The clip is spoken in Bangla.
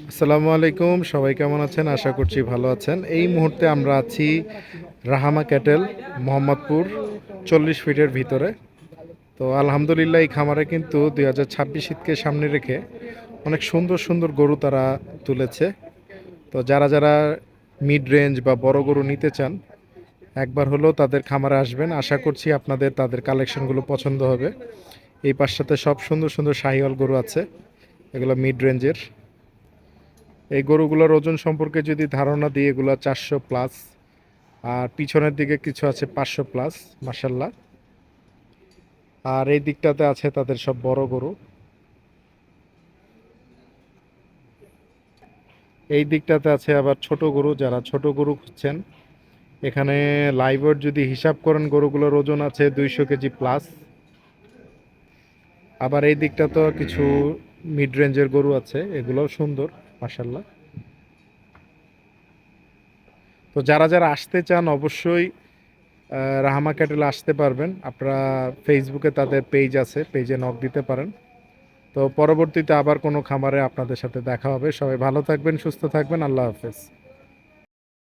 আসসালামু আলাইকুম, সবাই কেমন আছেন? আশা করছি ভালো আছেন। এই মুহূর্তে আমরা আছি রাহামা ক্যাটেল, মোহাম্মদপুর 40 ফিটের ভিতরে। তো আলহামদুলিল্লাহ এই খামারে কিন্তু 2026 ঈদকে সামনে রেখে অনেক সুন্দর সুন্দর গরু তারা তুলেছে। তো যারা যারা মিড রেঞ্জ বা বড় গরু নিতে চান, একবার হলেও তাদের খামারে আসবেন। আশা করছি আপনাদের তাদের কালেকশনগুলো পছন্দ হবে। এই পাশটাতে সব সুন্দর সুন্দর শাহিওয়াল গরু আছে, এগুলো মিড রেঞ্জের। এই গরুগুলোর ওজন সম্পর্কে যদি ধারণা দিই, এগুলো 400+। আর পিছনের দিকে কিছু আছে 500+, মার্শাল্লাহ। আর এই দিকটাতে আছে তাদের সব বড় গরু। এই দিকটাতে আছে আবার ছোট গরু, যারা ছোট গরু খুঁজছেন। এখানে লাইভর যদি হিসাব করেন, গরুগুলোর ওজন আছে 200 কেজি+। আবার এই দিকটা তো কিছু মিড রেঞ্জের গরু আছে, এগুলোও সুন্দর, মার্শাল্লাহ। তো যারা যারা আসতে চান অবশ্যই রাহামা ক্যাটেল আসতে পারবেন। আপনারা ফেসবুকে তাদের পেজ আছে, পেজে নক দিতে পারেন। তো পরবর্তীতে আবার কোনো খামারে আপনাদের সাথে দেখা হবে। সবাই ভালো থাকবেন, সুস্থ থাকবেন। আল্লাহ হাফেজ।